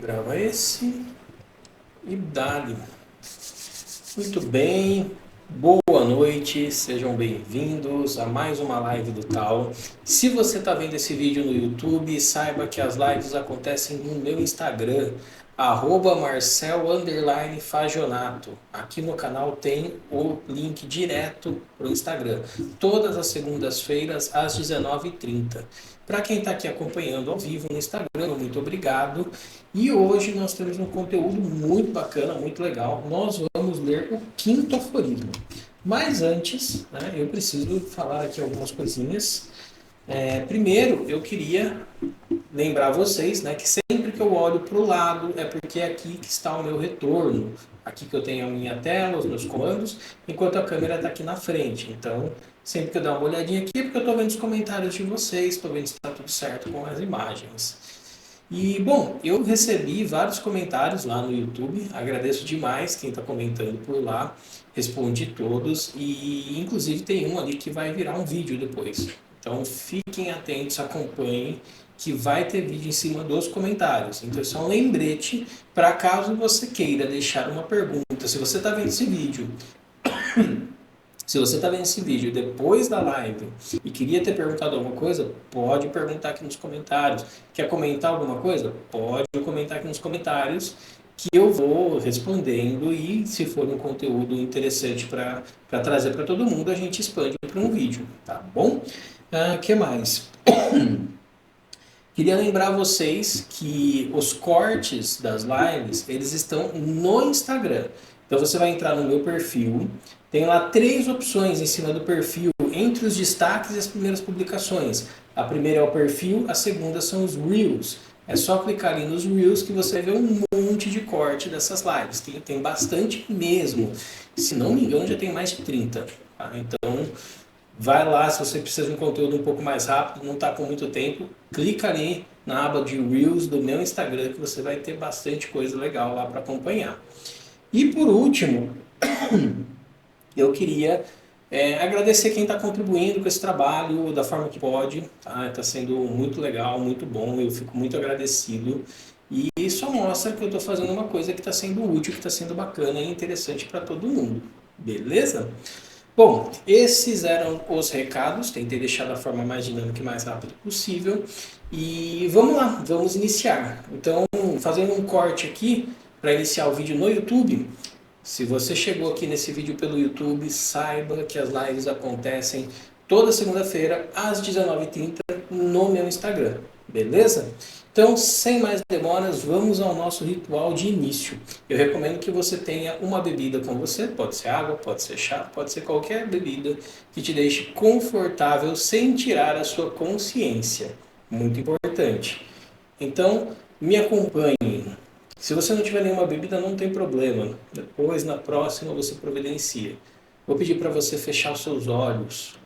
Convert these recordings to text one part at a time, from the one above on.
grava esse e dá-lhe. Muito bem, boa noite, sejam bem-vindos a mais uma live do Tal. Se você está vendo esse vídeo no YouTube, saiba que as lives acontecem no meu Instagram, @Marcel_Fagionato. Aqui no canal tem o link direto para o Instagram, todas as segundas-feiras às 19h30. Para quem está aqui acompanhando ao vivo no Instagram, muito obrigado. E hoje nós temos um conteúdo muito bacana, muito legal. Nós vamos ler o quinto aforismo. Mas antes, eu preciso falar aqui algumas coisinhas. Primeiro, eu queria lembrar vocês, que sempre que eu olho para o lado é porque é aqui que está o meu retorno. Aqui que eu tenho a minha tela, os meus comandos, enquanto a câmera está aqui na frente. Então, sempre que eu der uma olhadinha aqui é porque eu estou vendo os comentários de vocês, estou vendo se está tudo certo com as imagens. E, bom, eu recebi vários comentários lá no YouTube, agradeço demais quem está comentando por lá, respondi todos e, inclusive, tem um ali que vai virar um vídeo depois. Então, fiquem atentos, acompanhem, que vai ter vídeo em cima dos comentários. Então, isso é um lembrete para caso você queira deixar uma pergunta. Se você está vendo esse vídeo se você está vendo esse vídeo depois da live e queria ter perguntado alguma coisa, pode perguntar aqui nos comentários. Quer comentar alguma coisa? Pode comentar aqui nos comentários que eu vou respondendo e se for um conteúdo interessante para trazer para todo mundo, a gente expande para um vídeo, tá bom? Que mais? Queria lembrar vocês que os cortes das lives, eles estão no Instagram. Então você vai entrar no meu perfil, tem lá 3 opções em cima do perfil, entre os destaques e as primeiras publicações. A primeira é o perfil, a segunda são os Reels. É só clicar ali nos Reels que você vê um monte de corte dessas lives. Tem bastante mesmo. Se não me engano, já tem mais de 30. Tá? Então, vai lá, se você precisa de um conteúdo um pouco mais rápido, não está com muito tempo, clica ali na aba de Reels do meu Instagram que você vai ter bastante coisa legal lá para acompanhar. E por último, eu queria agradecer quem está contribuindo com esse trabalho da forma que pode. Tá sendo muito legal, muito bom, eu fico muito agradecido. E só mostra que eu estou fazendo uma coisa que está sendo útil, que está sendo bacana e interessante para todo mundo. Beleza? Bom, esses eram os recados, tentei deixar da forma mais dinâmica e mais rápida possível. E vamos lá, vamos iniciar. Então, fazendo um corte aqui para iniciar o vídeo no YouTube. Se você chegou aqui nesse vídeo pelo YouTube, saiba que as lives acontecem toda segunda-feira às 19h30 no meu Instagram, beleza? Então, sem mais demoras, vamos ao nosso ritual de início. Eu recomendo que você tenha uma bebida com você, pode ser água, pode ser chá, pode ser qualquer bebida que te deixe confortável sem tirar a sua consciência. Muito importante. Então, me acompanhe. Se você não tiver nenhuma bebida, não tem problema. Depois, na próxima, você providencia. Vou pedir para você fechar os seus olhos.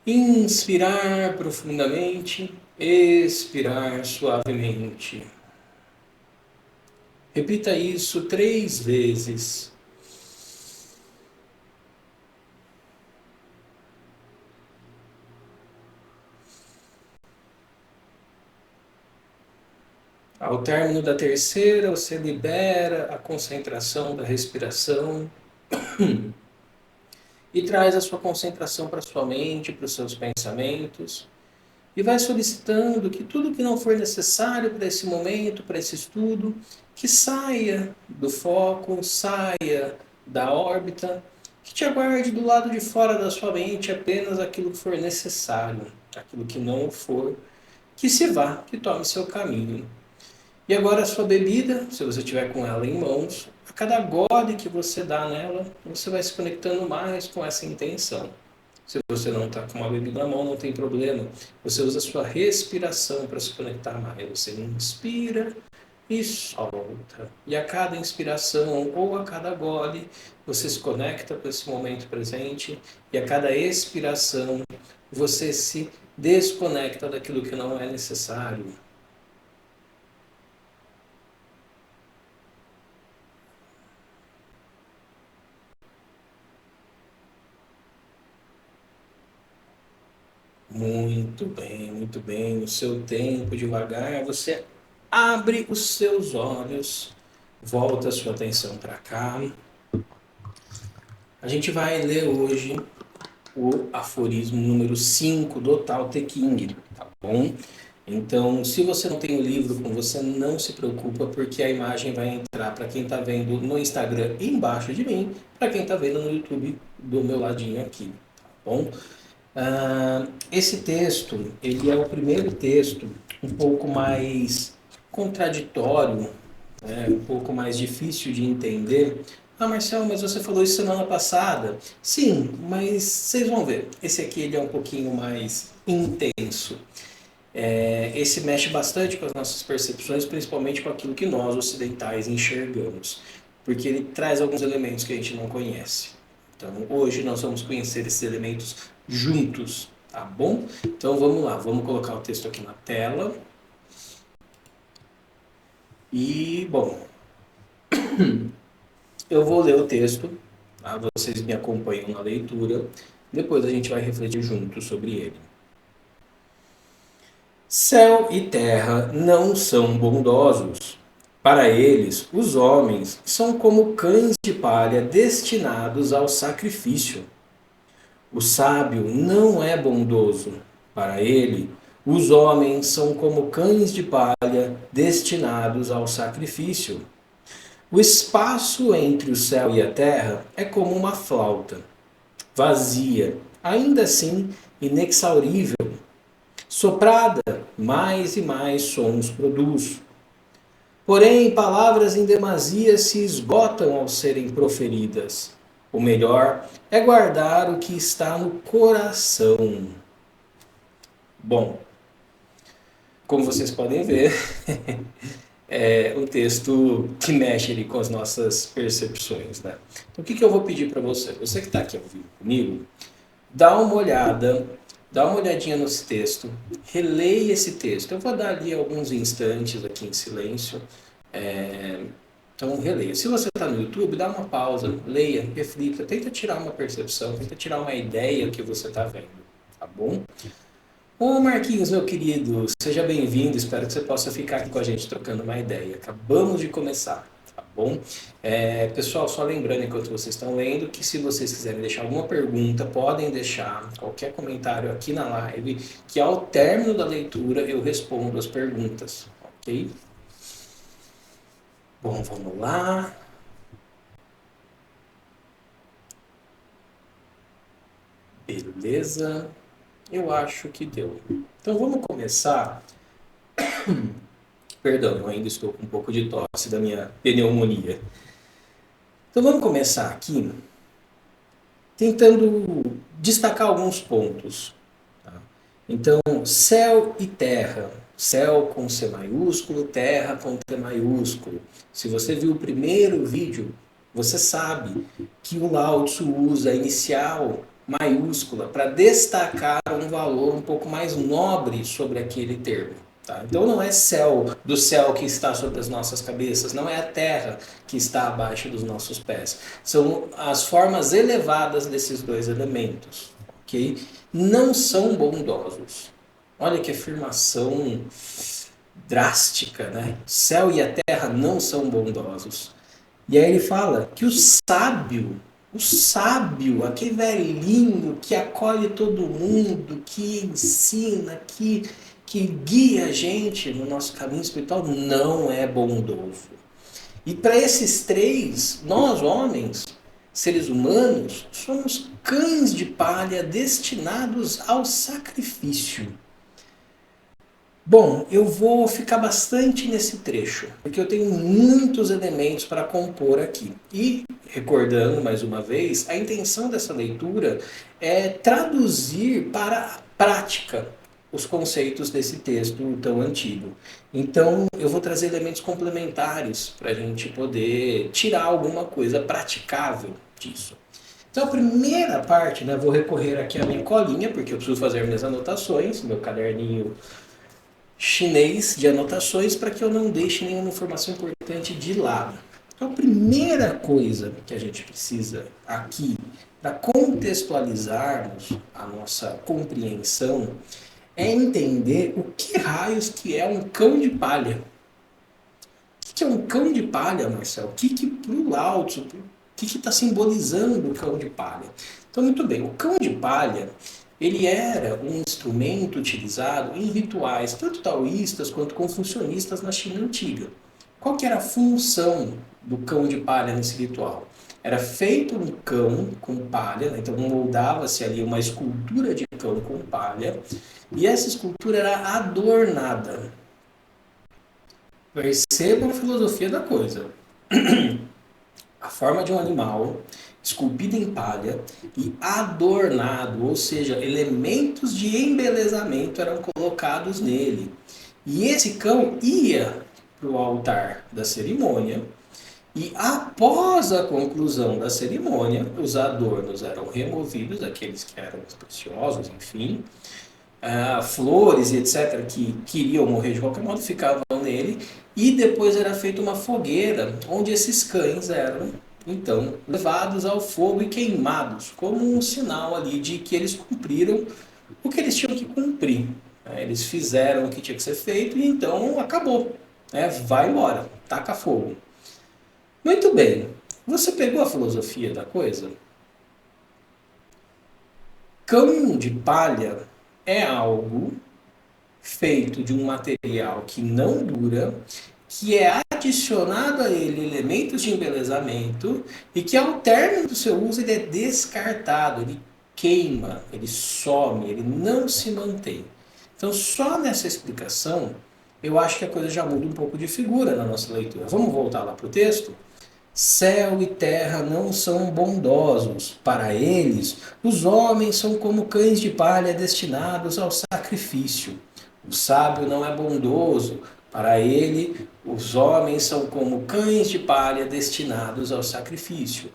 Inspirar profundamente, expirar suavemente. Repita isso 3 vezes. Ao término da terceira, você libera a concentração da respiração e traz a sua concentração para a sua mente, para os seus pensamentos. E vai solicitando que tudo que não for necessário para esse momento, para esse estudo, que saia do foco, saia da órbita, que te aguarde do lado de fora da sua mente apenas aquilo que for necessário, aquilo que não for, que se vá, que tome seu caminho. E agora a sua bebida, se você tiver com ela em mãos, a cada gole que você dá nela, você vai se conectando mais com essa intenção. Se você não está com uma bebida na mão, não tem problema. Você usa a sua respiração para se conectar mais. Você inspira e solta. E a cada inspiração ou a cada gole, você se conecta com esse momento presente. E a cada expiração, você se desconecta daquilo que não é necessário. Muito bem, muito bem. No seu tempo, devagar, você abre os seus olhos, volta a sua atenção para cá. A gente vai ler hoje o aforismo número 5 do Tao Te Ching, tá bom? Então, se você não tem o livro com você, não se preocupa, porque a imagem vai entrar para quem está vendo no Instagram embaixo de mim, para quem está vendo no YouTube do meu ladinho aqui, tá bom? Esse texto, ele é o primeiro texto um pouco mais contraditório, né? Um pouco mais difícil de entender. Ah, Marcelo, mas você falou isso semana passada. Sim, mas vocês vão ver. Esse aqui ele é um pouquinho mais intenso. Esse mexe bastante com as nossas percepções, principalmente com aquilo que nós ocidentais enxergamos, porque ele traz alguns elementos que a gente não conhece. Então, hoje nós vamos conhecer esses elementos juntos, tá bom? Então, vamos lá, vamos colocar o texto aqui na tela. E, bom, eu vou ler o texto, tá? Vocês me acompanham na leitura, depois a gente vai refletir juntos sobre ele. Céu e terra não são bondosos. Para eles, os homens são como cães de palha destinados ao sacrifício. O sábio não é bondoso. Para ele, os homens são como cães de palha destinados ao sacrifício. O espaço entre o céu e a terra é como uma flauta, vazia, ainda assim inexaurível. Soprada, mais e mais sons produz. Porém, palavras em demasia se esgotam ao serem proferidas. O melhor é guardar o que está no coração. Bom, como vocês podem ver, é um texto que mexe ali com as nossas percepções, né? Então, o que eu vou pedir para você? Você que está aqui ao vivo comigo, dá uma olhadinha nesse texto, releia esse texto. Eu vou dar ali alguns instantes aqui em silêncio. Então, releia. Se você está no YouTube, dá uma pausa, leia, reflita, tenta tirar uma percepção, tenta tirar uma ideia do que você está vendo, tá bom? Ô Marquinhos, meu querido, seja bem-vindo, espero que você possa ficar aqui com a gente trocando uma ideia. Acabamos de começar, tá bom? Pessoal, só lembrando enquanto vocês estão lendo que se vocês quiserem deixar alguma pergunta, podem deixar qualquer comentário aqui na live, que ao término da leitura eu respondo as perguntas, ok? Bom, vamos lá. Beleza. Eu acho que deu. Então vamos começar. Perdão, eu ainda estou com um pouco de tosse da minha pneumonia. Então vamos começar aqui tentando destacar alguns pontos. Tá? Então, céu e terra. Céu com C maiúsculo, terra com T maiúsculo. Se você viu o primeiro vídeo, você sabe que o Lao Tzu usa a inicial maiúscula para destacar um valor um pouco mais nobre sobre aquele termo. Tá? Então não é céu do céu que está sobre as nossas cabeças, não é a terra que está abaixo dos nossos pés. São as formas elevadas desses dois elementos. Okay? Não são bondosos. Olha que afirmação drástica, né? Céu e a terra não são bondosos. E aí ele fala que o sábio, aquele velhinho que acolhe todo mundo, que ensina, que guia a gente no nosso caminho espiritual, não é bondoso. E para esses três, nós homens, seres humanos, somos cães de palha destinados ao sacrifício. Bom, eu vou ficar bastante nesse trecho, porque eu tenho muitos elementos para compor aqui. E, recordando mais uma vez, a intenção dessa leitura é traduzir para a prática os conceitos desse texto tão antigo. Então, eu vou trazer elementos complementares para a gente poder tirar alguma coisa praticável disso. Então, a primeira parte, né, vou recorrer aqui à minha colinha, porque eu preciso fazer minhas anotações, meu caderninho chinês de anotações, para que eu não deixe nenhuma informação importante de lado. Então, a primeira coisa que a gente precisa aqui, para contextualizarmos a nossa compreensão, é entender o que raios que é um cão de palha. que é um cão de palha, Marcelo? O que para o Lao-Tzu, o que está simbolizando o cão de palha? Então, muito bem, o cão de palha, ele era um instrumento utilizado em rituais, tanto taoístas quanto confucionistas na China antiga. Qual que era a função do cão de palha nesse ritual? Era feito um cão com palha, né? Então moldava-se ali uma escultura de cão com palha, e essa escultura era adornada. Percebam a filosofia da coisa. A forma de um animal, esculpido em palha e adornado, ou seja, elementos de embelezamento eram colocados nele. E esse cão ia para o altar da cerimônia, e após a conclusão da cerimônia, os adornos eram removidos, aqueles que eram preciosos, enfim, flores e etc., que queriam morrer de qualquer modo, ficavam nele, e depois era feita uma fogueira, onde esses cães eram, então, levados ao fogo e queimados, como um sinal ali de que eles cumpriram o que eles tinham que cumprir. Eles fizeram o que tinha que ser feito e então acabou. Vai embora, taca fogo. Muito bem, você pegou a filosofia da coisa? Cão de palha é algo feito de um material que não dura, que é adicionado a ele elementos de embelezamento e que ao término do seu uso ele é descartado, ele queima, ele some, ele não se mantém. Então só nessa explicação eu acho que a coisa já muda um pouco de figura na nossa leitura. Vamos voltar lá para o texto? Céu e terra não são bondosos. Para eles, os homens são como cães de palha destinados ao sacrifício. O sábio não é bondoso. Para ele, os homens são como cães de palha destinados ao sacrifício.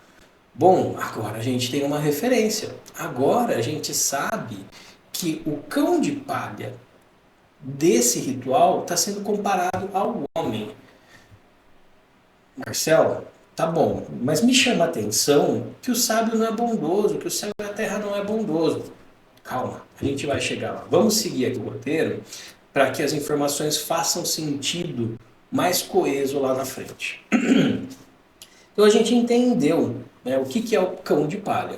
Bom, agora a gente tem uma referência. Agora a gente sabe que o cão de palha desse ritual está sendo comparado ao homem. Marcelo, tá bom, mas me chama a atenção que o sábio não é bondoso, que o céu e a terra não é bondoso. Calma, a gente vai chegar lá. Vamos seguir aqui o roteiro para que as informações façam sentido mais coeso lá na frente. Então a gente entendeu, né, o que é o cão de palha.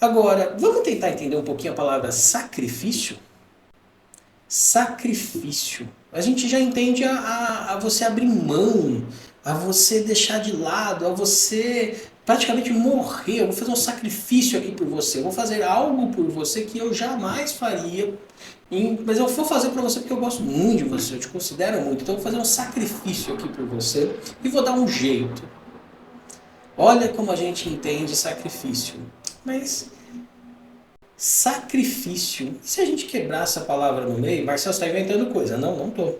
Agora, vamos tentar entender um pouquinho a palavra sacrifício? Sacrifício. A gente já entende a você abrir mão, a você deixar de lado, a você praticamente morrer. Eu vou fazer um sacrifício aqui por você, eu vou fazer algo por você que eu jamais faria, mas eu vou fazer para você porque eu gosto muito de você, eu te considero muito, então eu vou fazer um sacrifício aqui por você e vou dar um jeito. Olha como a gente entende sacrifício. Mas sacrifício, e se a gente quebrar essa palavra no meio? Marcelo está inventando coisa. Não, não estou.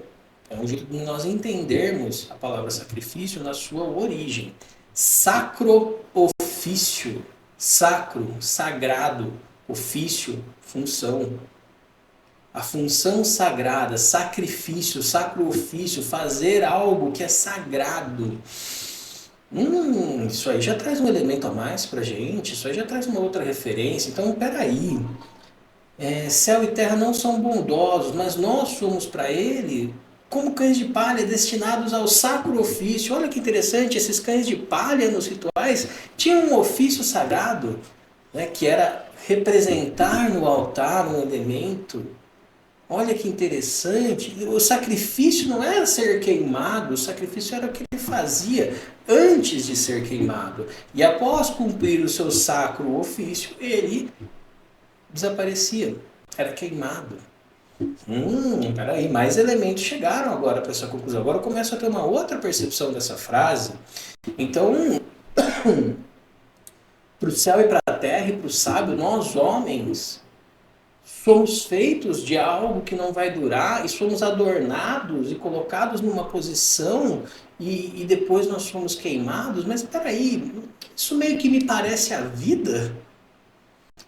É um jeito de nós entendermos a palavra sacrifício na sua origem. Sacro ofício. Sacro, sagrado. Ofício, função. A função sagrada, sacrifício, sacro ofício, fazer algo que é sagrado. Isso aí já traz um elemento a mais pra gente, isso aí já traz uma outra referência. Então, peraí, céu e terra não são bondosos, mas nós somos para ele como cães de palha destinados ao sacro ofício. Olha que interessante, esses cães de palha nos rituais tinham um ofício sagrado, né, que era representar no altar um elemento. Olha que interessante, o sacrifício não era ser queimado, o sacrifício era o que ele fazia antes de ser queimado. E após cumprir o seu sacro ofício, ele desaparecia, era queimado. Peraí, mais elementos chegaram agora para essa conclusão. Agora eu começo a ter uma outra percepção dessa frase. Então, para o céu e para a terra e para o sábio, nós homens somos feitos de algo que não vai durar e somos adornados e colocados numa posição e depois nós somos queimados. Mas peraí, isso meio que me parece a vida.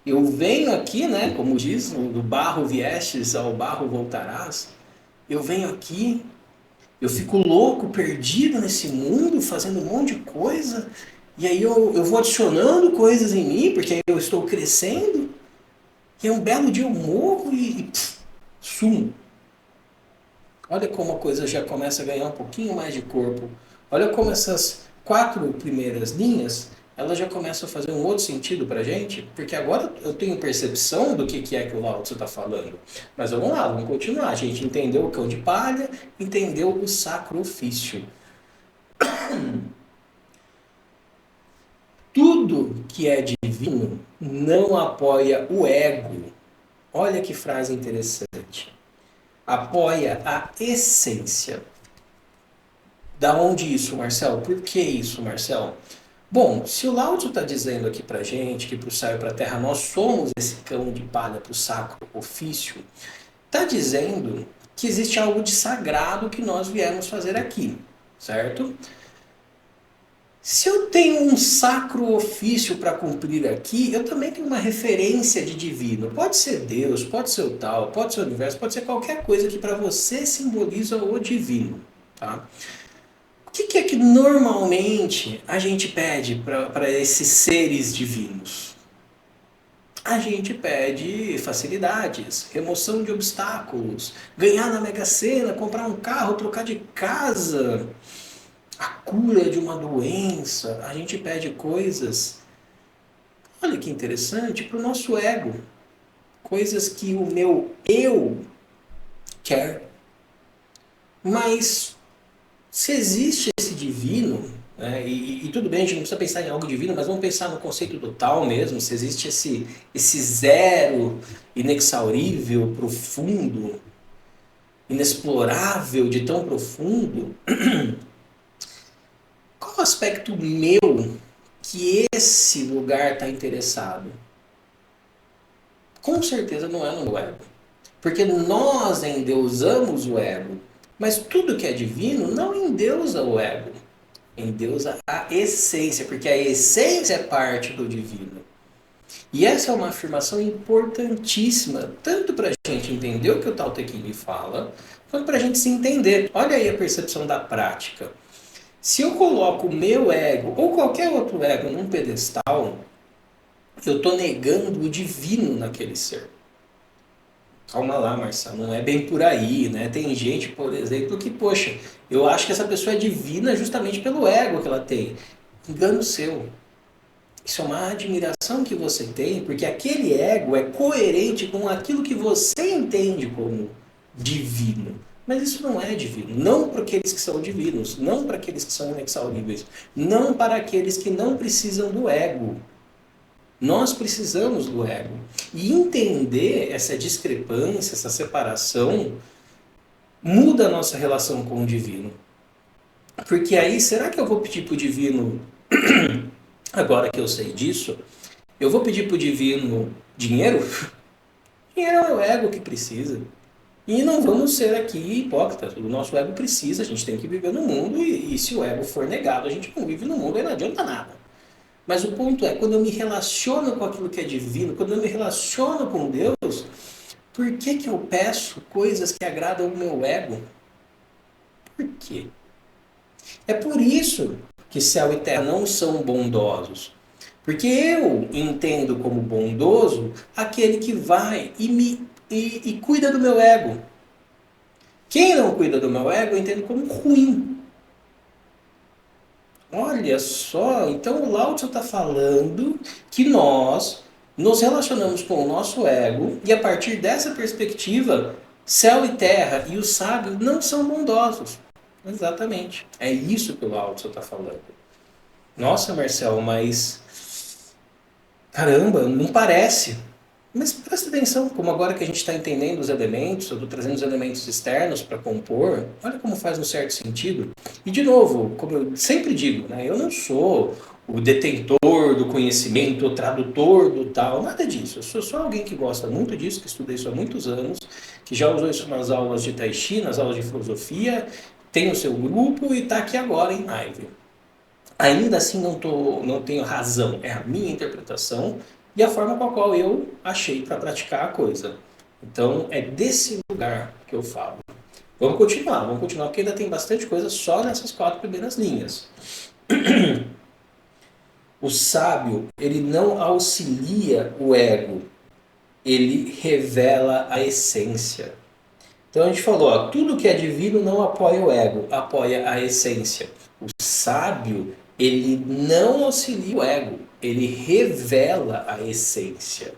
Eu venho aqui, né, como diz, do barro viestes, ao barro voltarás. Eu venho aqui, eu fico louco, perdido nesse mundo, fazendo um monte de coisa. E aí eu vou adicionando coisas em mim, porque aí eu estou crescendo. E um belo dia eu morro e sumo. Olha como a coisa já começa a ganhar um pouquinho mais de corpo Olha como essas 4 primeiras linhas, elas já começam a fazer um outro sentido para a gente, porque agora eu tenho percepção do que é que o Lao Tzu está falando. Mas vamos lá, vamos continuar. A gente entendeu o cão de palha, entendeu o sacro ofício. Tudo que é divino não apoia o ego. Olha que frase interessante. Apoia a essência. Da onde isso, Marcelo? Por que isso, Marcelo? Bom, se o Lao Tzu está dizendo aqui para gente que para o céu e para a terra nós somos esse cão de palha para o sacro ofício, está dizendo que existe algo de sagrado que nós viemos fazer aqui, certo? Se eu tenho um sacro ofício para cumprir aqui, eu também tenho uma referência de divino. Pode ser Deus, pode ser o tal, pode ser o universo, pode ser qualquer coisa que para você simboliza o divino, tá? O que é que normalmente a gente pede para esses seres divinos? A gente pede facilidades, remoção de obstáculos, ganhar na Mega Sena, comprar um carro, trocar de casa, a cura de uma doença. A gente pede coisas, olha que interessante, para o nosso ego. Coisas que o meu eu quer. Mas se existe esse divino, né, e tudo bem, a gente não precisa pensar em algo divino, mas vamos pensar no conceito do tal mesmo, se existe esse zero inexaurível, profundo, inexplorável, de tão profundo, qual o aspecto meu que esse lugar está interessado? Com certeza não é no meu ego. Porque nós endeusamos o ego. Mas tudo que é divino não endeusa o ego. Endeusa a essência, porque a essência é parte do divino. E essa é uma afirmação importantíssima, tanto para a gente entender o que o Tao Te Ching fala, quanto para a gente se entender. Olha aí a percepção da prática. Se eu coloco o meu ego, ou qualquer outro ego, num pedestal, eu estou negando o divino naquele ser. Calma lá, Marcelo, não é bem por aí, né? Tem gente, por exemplo, que, poxa, eu acho que essa pessoa é divina justamente pelo ego que ela tem. Engano seu. Isso é uma admiração que você tem, porque aquele ego é coerente com aquilo que você entende como divino. Mas isso não é divino. Não para aqueles que são divinos, não para aqueles que são inexauríveis, não para aqueles que não precisam do ego. Nós precisamos do ego. E entender essa discrepância, essa separação, muda a nossa relação com o divino. Porque aí, será que eu vou pedir para o divino, agora que eu sei disso, eu vou pedir para o divino dinheiro? Dinheiro é o ego que precisa. E não vamos ser aqui hipócritas. O nosso ego precisa, a gente tem que viver no mundo, e se o ego for negado, a gente não vive no mundo, aí não adianta nada. Mas o ponto é, quando eu me relaciono com aquilo que é divino, quando eu me relaciono com Deus, por que eu peço coisas que agradam o meu ego? Por quê? É por isso que céu e terra não são bondosos. Porque eu entendo como bondoso aquele que vai e cuida do meu ego. Quem não cuida do meu ego, eu entendo como ruim. Olha só, então o Lao Tzu está falando que nós nos relacionamos com o nosso ego e a partir dessa perspectiva, céu e terra e o sábio não são bondosos. Exatamente. É isso que o Lao Tzu está falando. Nossa, Marcel, mas caramba, não parece. Mas presta atenção, como agora que a gente está entendendo os elementos, eu estou trazendo os elementos externos para compor, olha como faz um certo sentido. E de novo, como eu sempre digo, né, eu não sou o detentor do conhecimento, o tradutor do tal, nada disso. Eu sou só alguém que gosta muito disso, que estuda isso há muitos anos, que já usou isso nas aulas de Tai Chi, nas aulas de filosofia, tem o seu grupo e está aqui agora em live. Ainda assim não tenho razão, é a minha interpretação e a forma com a qual eu achei para praticar a coisa. Então é desse lugar que eu falo. Vamos continuar, porque ainda tem bastante coisa só nessas 4 primeiras linhas. O sábio, ele não auxilia o ego, ele revela a essência. Então a gente falou, ó, tudo que é divino não apoia o ego, apoia a essência. O sábio, ele não auxilia o ego, ele revela a essência.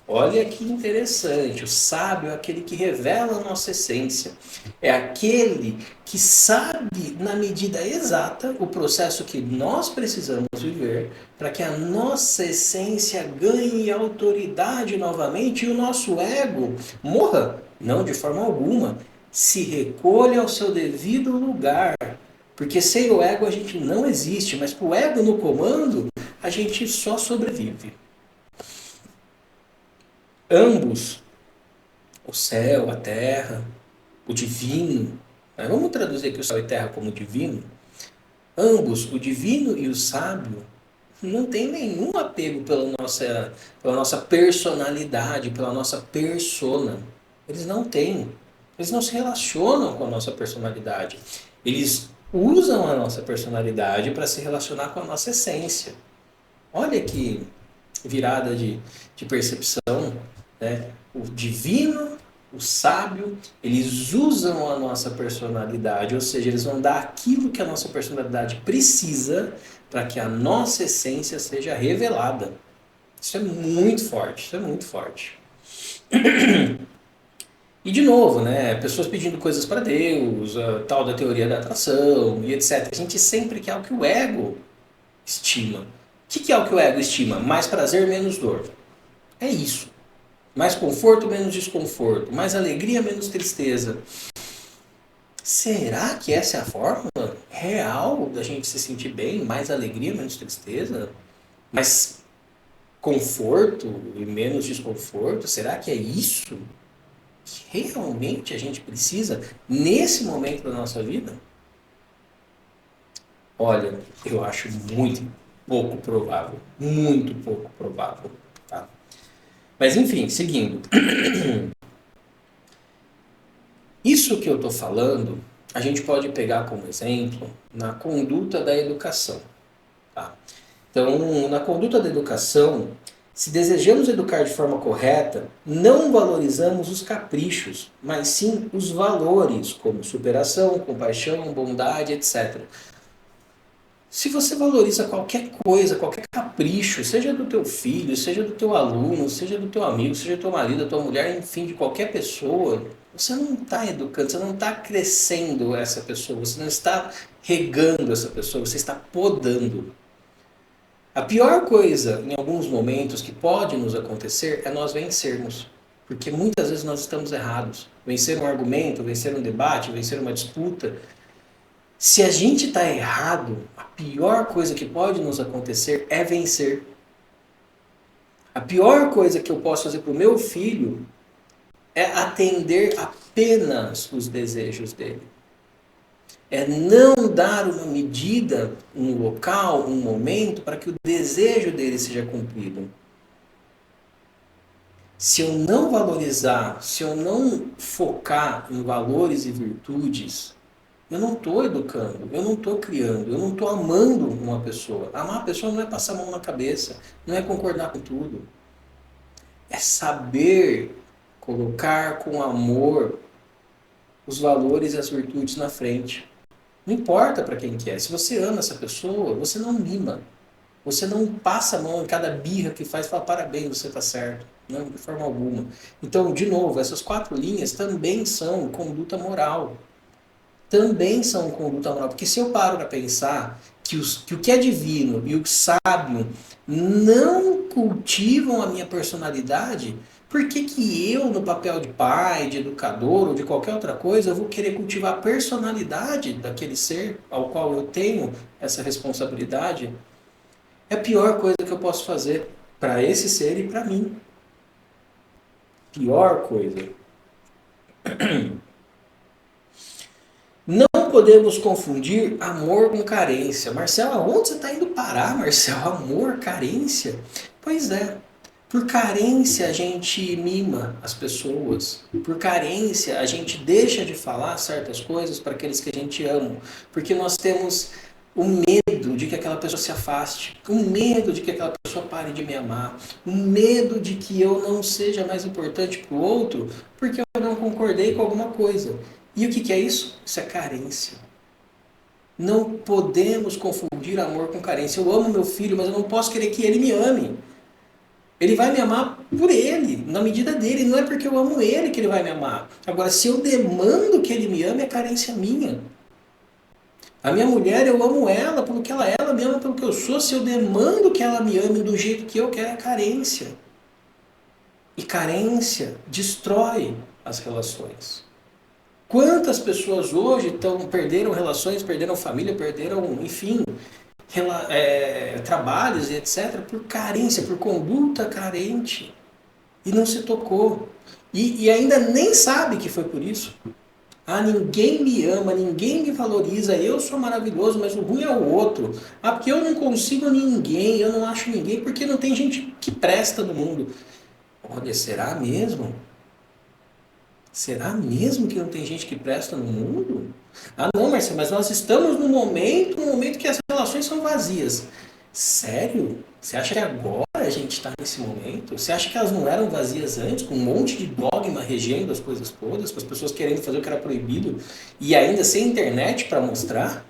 Olha que interessante, o sábio é aquele que revela a nossa essência. É aquele que sabe, na medida exata, o processo que nós precisamos viver para que a nossa essência ganhe autoridade novamente e o nosso ego morra. Não, de forma alguma. Se recolha ao seu devido lugar. Porque sem o ego a gente não existe, mas com o ego no comando, a gente só sobrevive. Ambos, o céu, a terra, o divino, mas vamos traduzir aqui o céu e terra como divino. Ambos, o divino e o sábio, não tem nenhum apego pela nossa personalidade, pela nossa persona. Eles não têm. Eles não se relacionam com a nossa personalidade. Eles usam a nossa personalidade para se relacionar com a nossa essência. Olha que virada de percepção, né? O divino, o sábio, eles usam a nossa personalidade, ou seja, eles vão dar aquilo que a nossa personalidade precisa para que a nossa essência seja revelada. Isso é muito forte, isso é muito forte. E de novo, né, pessoas pedindo coisas para Deus, a tal da teoria da atração e etc. A gente sempre quer o que o ego estima. O que é o que o ego estima? Mais prazer, menos dor. É isso. Mais conforto, menos desconforto. Mais alegria, menos tristeza. Será que essa é a forma real da gente se sentir bem? Mais alegria, menos tristeza? Mais conforto e menos desconforto? Será que é isso que realmente a gente precisa nesse momento da nossa vida? Olha, eu acho muito pouco provável. Muito pouco provável. Tá? Mas enfim, seguindo. Isso que eu estou falando, a gente pode pegar como exemplo na conduta da educação. Tá? Então, na conduta da educação, se desejamos educar de forma correta, não valorizamos os caprichos, mas sim os valores, como superação, compaixão, bondade, etc. Se você valoriza qualquer coisa, qualquer capricho, seja do teu filho, seja do teu aluno, seja do teu amigo, seja do teu marido, da tua mulher, enfim, de qualquer pessoa, você não está educando, você não está crescendo essa pessoa, você não está regando essa pessoa, você está podando. A pior coisa, em alguns momentos, que pode nos acontecer é nós vencermos. Porque muitas vezes nós estamos errados. Vencer um argumento, vencer um debate, vencer uma disputa. Se a gente está errado, a pior coisa que pode nos acontecer é vencer. A pior coisa que eu posso fazer para o meu filho é atender apenas os desejos dele. É não dar uma medida, um local, um momento para que o desejo dele seja cumprido. Se eu não valorizar, se eu não focar em valores e virtudes, eu não estou educando, eu não estou criando, eu não estou amando uma pessoa. Amar a pessoa não é passar a mão na cabeça, não é concordar com tudo. É saber colocar com amor os valores e as virtudes na frente. Não importa para quem que é. Se você ama essa pessoa, você não mima. Você não passa a mão em cada birra que faz e fala parabéns, você está certo. Não, de forma alguma. Então, de novo, essas 4 linhas também são conduta moral. Também são conduta moral. Porque se eu paro para pensar que o que é divino e o sábio não cultivam a minha personalidade, por que que eu, no papel de pai, de educador ou de qualquer outra coisa, eu vou querer cultivar a personalidade daquele ser ao qual eu tenho essa responsabilidade? É a pior coisa que eu posso fazer para esse ser e para mim. Pior coisa. Não podemos confundir amor com carência. Marcelo, aonde você está indo parar, Marcelo? Amor, carência? Pois é. Por carência a gente mima as pessoas. Por carência a gente deixa de falar certas coisas para aqueles que a gente ama. Porque nós temos o medo de que aquela pessoa se afaste, o medo de que aquela pessoa pare de me amar, o medo de que eu não seja mais importante para o outro porque eu não concordei com alguma coisa. E o que é isso? Isso é carência. Não podemos confundir amor com carência. Eu amo meu filho, mas eu não posso querer que ele me ame. Ele vai me amar por ele, na medida dele. Não é porque eu amo ele que ele vai me amar. Agora, se eu demando que ele me ame, é carência minha. A minha mulher, eu amo ela pelo que ela me ama pelo que eu sou. Se eu demando que ela me ame do jeito que eu quero, é carência. E carência destrói as relações. Quantas pessoas hoje perderam relações, perderam família, perderam, enfim, trabalhos e etc. por carência, por conduta carente. E não se tocou. E ainda nem sabe que foi por isso. Ah, ninguém me ama, ninguém me valoriza, eu sou maravilhoso, mas o ruim é o outro. Ah, porque eu não consigo ninguém, eu não acho ninguém, porque não tem gente que presta no mundo. Olha, será mesmo? Será mesmo que não tem gente que presta no mundo? Ah, não, Marcelo, mas nós estamos no momento que as relações são vazias. Sério? Você acha que agora a gente está nesse momento? Você acha que elas não eram vazias antes, com um monte de dogma regendo as coisas todas, com as pessoas querendo fazer o que era proibido e ainda sem internet para mostrar?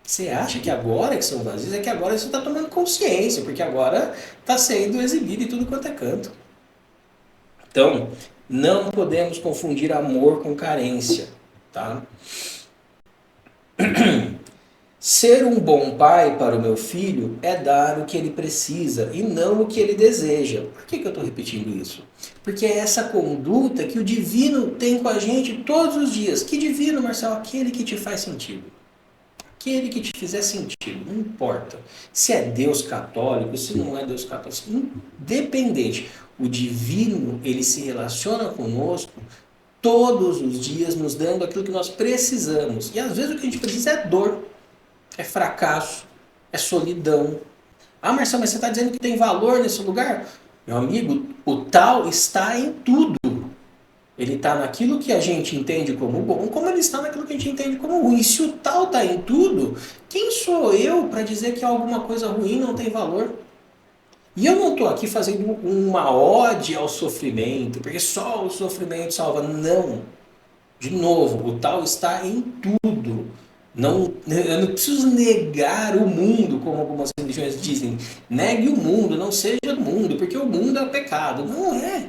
Você acha que agora que são vazias? É que agora você está tomando consciência, porque agora está sendo exibido em tudo quanto é canto. Então, não podemos confundir amor com carência, tá? Ser um bom pai para o meu filho é dar o que ele precisa e não o que ele deseja. Por que eu estou repetindo isso? Porque é essa conduta que o divino tem com a gente todos os dias. Que divino, Marcelo? Aquele que te faz sentido. Aquele que te fizer sentido. Não importa se é Deus católico, se não é Deus católico. Independente. O divino, ele se relaciona conosco todos os dias, nos dando aquilo que nós precisamos. E às vezes o que a gente precisa é dor. É fracasso, é solidão. Ah, Marcelo, mas você está dizendo que tem valor nesse lugar? Meu amigo, o tal está em tudo. Ele está naquilo que a gente entende como bom, como ele está naquilo que a gente entende como ruim. E se o tal está em tudo, quem sou eu para dizer que alguma coisa ruim não tem valor? E eu não estou aqui fazendo uma ode ao sofrimento, porque só o sofrimento salva. Não. De novo, o tal está em tudo. Não, eu não preciso negar o mundo, como algumas religiões dizem. Negue o mundo, não seja do mundo, porque o mundo é o pecado. Não é.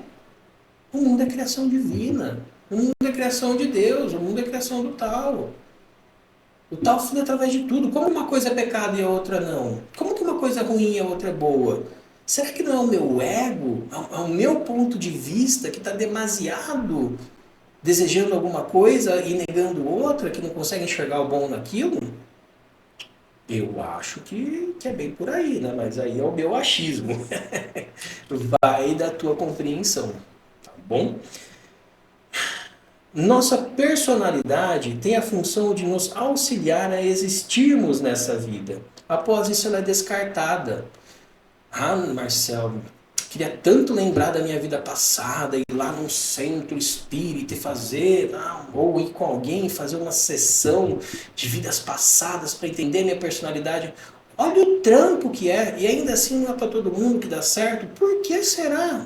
O mundo é criação divina. O mundo é criação de Deus. O mundo é criação do tal. O tal flui através de tudo. Como uma coisa é pecado e a outra não? Como que uma coisa é ruim e a outra é boa? Será que não é o meu ego, é o meu ponto de vista que está demasiado desejando alguma coisa e negando outra, que não consegue enxergar o bom naquilo? Eu acho que é bem por aí, né? Mas aí é o meu achismo. Vai da tua compreensão, tá bom? Nossa personalidade tem a função de nos auxiliar a existirmos nessa vida. Após isso, ela é descartada. Ah, Marcelo, queria tanto lembrar da minha vida passada, ir lá num centro espírita e fazer, ou ir com alguém e fazer uma sessão de vidas passadas para entender minha personalidade. Olha o trampo que é, e ainda assim não é para todo mundo que dá certo. Por que será?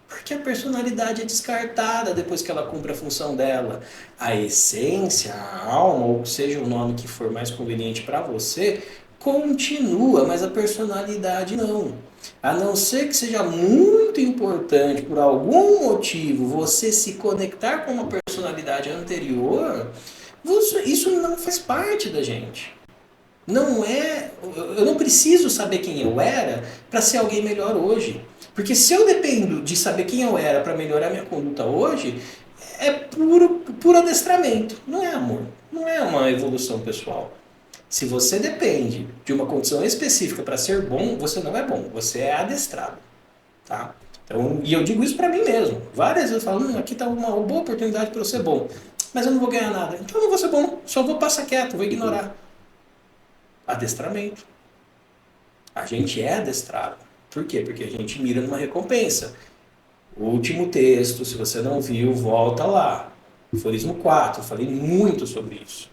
Porque a personalidade é descartada depois que ela cumpre a função dela. A essência, a alma, ou seja o nome que for mais conveniente para você, continua, mas a personalidade não. A não ser que seja muito importante, por algum motivo, você se conectar com uma personalidade anterior, isso não faz parte da gente. Não é, eu não preciso saber quem eu era para ser alguém melhor hoje. Porque se eu dependo de saber quem eu era para melhorar minha conduta hoje, é puro adestramento. Não é amor. Não é uma evolução pessoal. Se você depende de uma condição específica para ser bom, você não é bom. Você é adestrado. Tá? Então, e eu digo isso para mim mesmo. Várias vezes eu falo, aqui está uma boa oportunidade para eu ser bom. Mas eu não vou ganhar nada. Então eu não vou ser bom. Só vou passar quieto, vou ignorar. Adestramento. A gente é adestrado. Por quê? Porque a gente mira numa recompensa. Último texto, se você não viu, volta lá. Aforismo 4, eu falei muito sobre isso.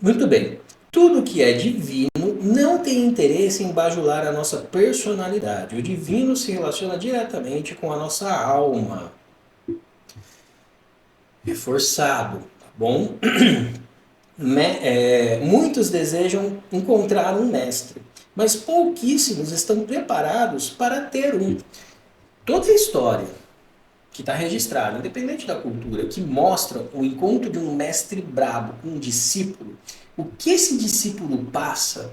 Muito bem. Tudo que é divino não tem interesse em bajular a nossa personalidade. O divino se relaciona diretamente com a nossa alma. Reforçado, tá bom? Muitos desejam encontrar um mestre, mas pouquíssimos estão preparados para ter um. Toda a história que está registrada, independente da cultura, que mostra o encontro de um mestre brabo com um discípulo, o que esse discípulo passa,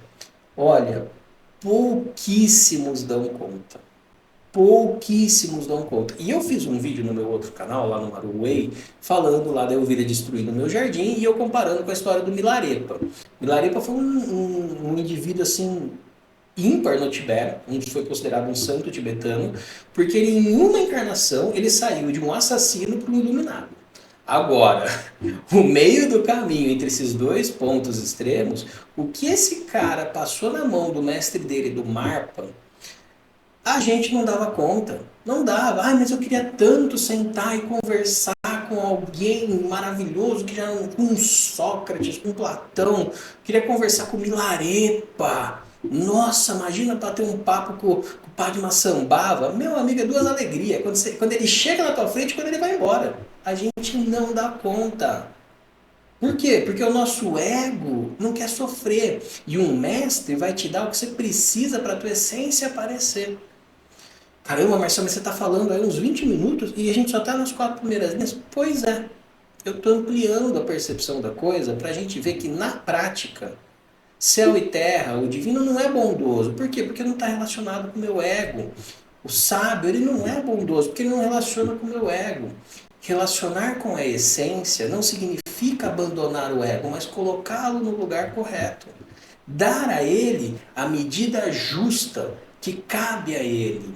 olha, pouquíssimos dão conta. Pouquíssimos dão conta. E eu fiz um vídeo no meu outro canal, lá no Maruway, falando lá da Elvira destruindo o meu jardim e eu comparando com a história do Milarepa. Milarepa foi um indivíduo assim ímpar no Tibete, onde foi considerado um santo tibetano, porque ele, em uma encarnação ele saiu de um assassino para um iluminado. Agora, o meio do caminho entre esses dois pontos extremos, o que esse cara passou na mão do mestre dele, do Marpa, a gente não dava conta. Não dava. Ah, mas eu queria tanto sentar e conversar com alguém maravilhoso, que já com um Sócrates, com Platão. Queria conversar com Milarepa. Nossa, imagina para ter um papo com o Padre Massambava. Meu amigo, é duas alegrias. Quando ele chega na tua frente e quando ele vai embora. A gente não dá conta. Por quê? Porque o nosso ego não quer sofrer. E um mestre vai te dar o que você precisa para a tua essência aparecer. Caramba, Marcelo, mas você está falando aí uns 20 minutos e a gente só está nas 4 primeiras linhas? Pois é, eu estou ampliando a percepção da coisa para a gente ver que na prática, céu e terra, o divino não é bondoso. Por quê? Porque não está relacionado com o meu ego. O sábio, ele não é bondoso porque ele não relaciona com o meu ego. Relacionar com a essência não significa abandonar o ego, mas colocá-lo no lugar correto. Dar a ele a medida justa que cabe a ele.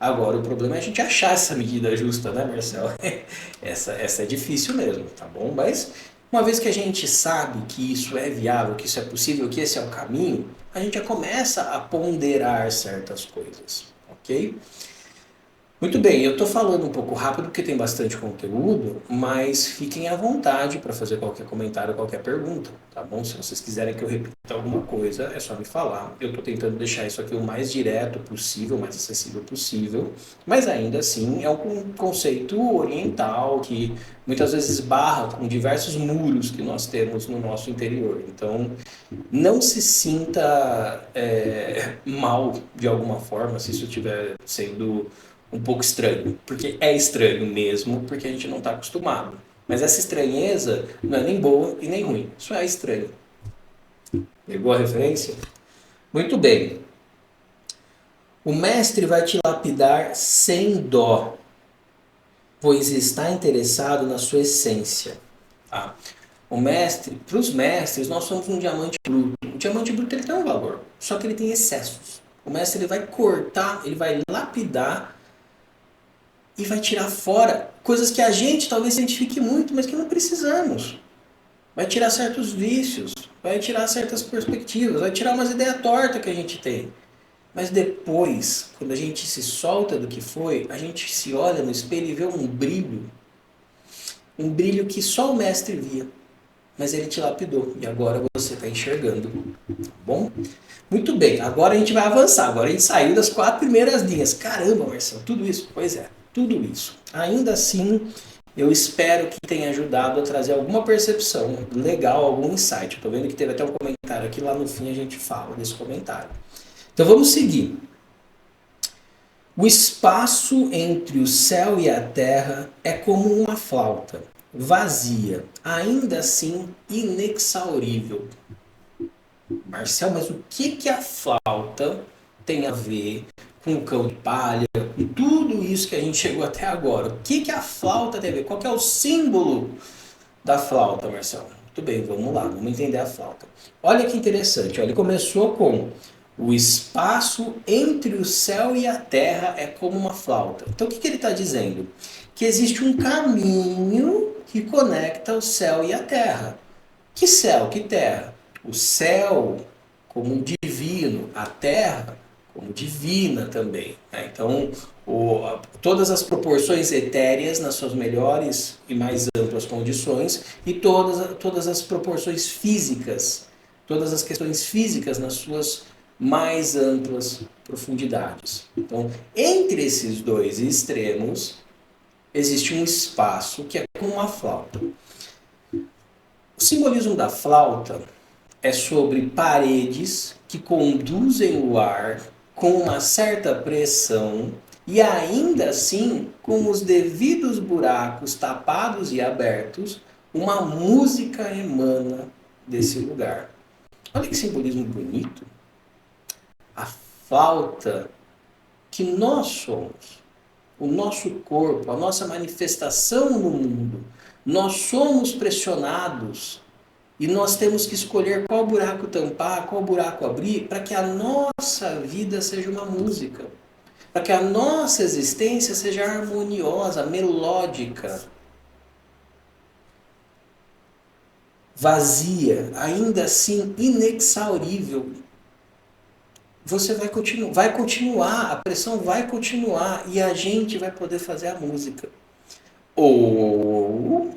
Agora, o problema é a gente achar essa medida justa, né, Marcelo? Essa é difícil mesmo, tá bom? Mas, uma vez que a gente sabe que isso é viável, que isso é possível, que esse é o caminho, a gente já começa a ponderar certas coisas, ok? Muito bem, eu estou falando um pouco rápido porque tem bastante conteúdo, mas fiquem à vontade para fazer qualquer comentário, qualquer pergunta, tá bom? Se vocês quiserem que eu repita alguma coisa, é só me falar. Eu estou tentando deixar isso aqui o mais direto possível, o mais acessível possível, mas ainda assim é um conceito oriental que muitas vezes barra com diversos muros que nós temos no nosso interior. Então, não se sinta mal de alguma forma se isso estiver sendo um pouco estranho, porque é estranho mesmo, porque a gente não está acostumado. Mas essa estranheza não é nem boa e nem ruim, só é estranho. Pegou a referência? Muito bem. O mestre vai te lapidar sem dó, pois está interessado na sua essência. Tá? Para os mestres, nós somos um diamante bruto. O diamante bruto ele tem um valor, só que ele tem excessos. O mestre ele vai cortar, ele vai lapidar e vai tirar fora coisas que a gente talvez se identifique muito, mas que não precisamos. Vai tirar certos vícios, vai tirar certas perspectivas, vai tirar umas ideias tortas que a gente tem. Mas depois, quando a gente se solta do que foi, a gente se olha no espelho e vê um brilho que só o mestre via. Mas ele te lapidou e agora você está enxergando. Tá bom? Muito bem, agora a gente vai avançar. Agora a gente saiu das 4 primeiras linhas. Caramba, Marcelo, tudo isso? Pois é. Tudo isso. Ainda assim, eu espero que tenha ajudado a trazer alguma percepção legal, algum insight. Estou vendo que teve até um comentário aqui, lá no fim a gente fala desse comentário. Então vamos seguir. O espaço entre o céu e a terra é como uma flauta, vazia, ainda assim inexaurível. Marcel, mas o que a flauta tem a ver com o cão de palha, com tudo isso que a gente chegou até agora? O que a flauta tem a ver? Qual que é o símbolo da flauta, Marcelo? Muito bem, vamos lá, vamos entender a flauta. Olha que interessante, ó, ele começou com o espaço entre o céu e a terra é como uma flauta. Então o que ele está dizendo? Que existe um caminho que conecta o céu e a terra. Que céu, que terra? O céu como divino, a terra como divina também. Né? Então, todas as proporções etéreas nas suas melhores e mais amplas condições e todas as proporções físicas, todas as questões físicas nas suas mais amplas profundidades. Então, entre esses dois extremos, existe um espaço que é como uma flauta. O simbolismo da flauta é sobre paredes que conduzem o ar com uma certa pressão e ainda assim, com os devidos buracos tapados e abertos, uma música emana desse lugar. Olha que simbolismo bonito. A flauta que nós somos, o nosso corpo, a nossa manifestação no mundo, nós somos pressionados e nós temos que escolher qual buraco tampar, qual buraco abrir, para que a nossa vida seja uma música. Para que a nossa existência seja harmoniosa, melódica, vazia, ainda assim inexaurível. Você vai continuar, a pressão vai continuar e a gente vai poder fazer a música. Ou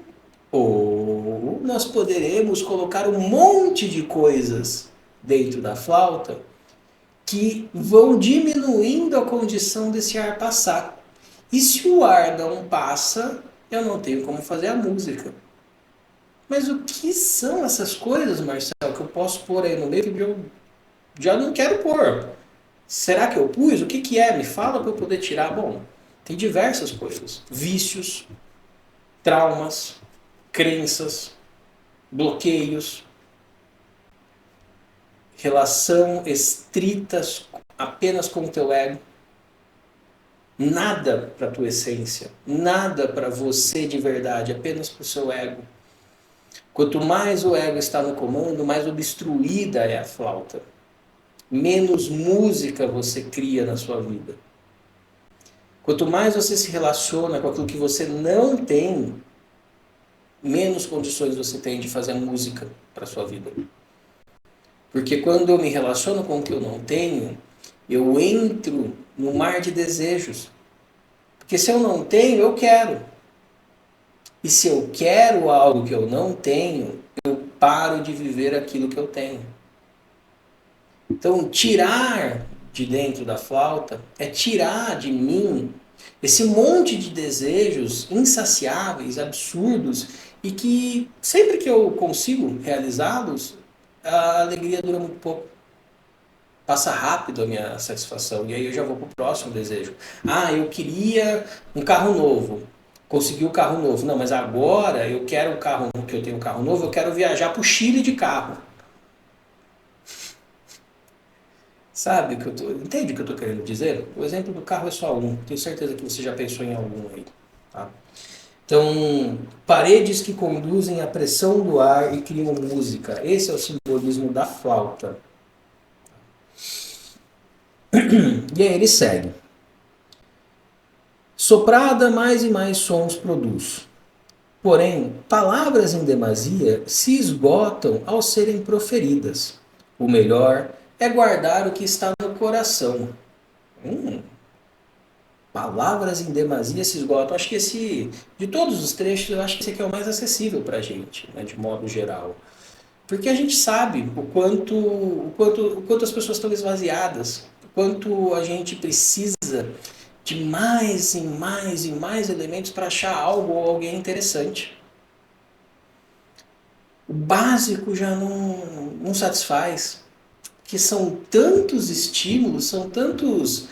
nós poderemos colocar um monte de coisas dentro da flauta que vão diminuindo a condição desse ar passar. E se o ar não passa, eu não tenho como fazer a música. Mas o que são essas coisas, Marcelo, que eu posso pôr aí no meio que eu já não quero pôr? Será que eu pus? O que é? Me fala para eu poder tirar. Bom, tem diversas coisas. Vícios, traumas, crenças, bloqueios, relação estritas apenas com o teu ego. Nada para a tua essência, nada para você de verdade, apenas para o seu ego. Quanto mais o ego está no comando, mais obstruída é a flauta. Menos música você cria na sua vida. Quanto mais você se relaciona com aquilo que você não tem, menos condições você tem de fazer música para a sua vida. Porque quando eu me relaciono com o que eu não tenho, eu entro no mar de desejos. Porque se eu não tenho, eu quero. E se eu quero algo que eu não tenho, eu paro de viver aquilo que eu tenho. Então, tirar de dentro da flauta é tirar de mim esse monte de desejos insaciáveis, absurdos, e que sempre que eu consigo realizá-los, a alegria dura muito pouco. Passa rápido a minha satisfação, e aí eu já vou para o próximo desejo. Ah, eu queria um carro novo. Consegui o carro novo. Não, mas agora eu quero o carro, que eu tenho um carro novo, eu quero viajar para o Chile de carro. Sabe o que eu tô, entende o que eu estou querendo dizer? O exemplo do carro é só um. Tenho certeza que você já pensou em algum aí. Tá? Então, paredes que conduzem a pressão do ar e criam música. Esse é o simbolismo da flauta. E aí ele segue. Soprada mais e mais sons produz. Porém, palavras em demasia se esgotam ao serem proferidas. O melhor é guardar o que está no coração. Palavras em demasia se esgotam. Acho que de todos os trechos, eu acho que esse aqui é o mais acessível para a gente, né, de modo geral. Porque a gente sabe o quanto as pessoas estão esvaziadas, o quanto a gente precisa de mais e mais e mais elementos para achar algo ou alguém interessante. O básico já não satisfaz, porque são tantos estímulos, são tantas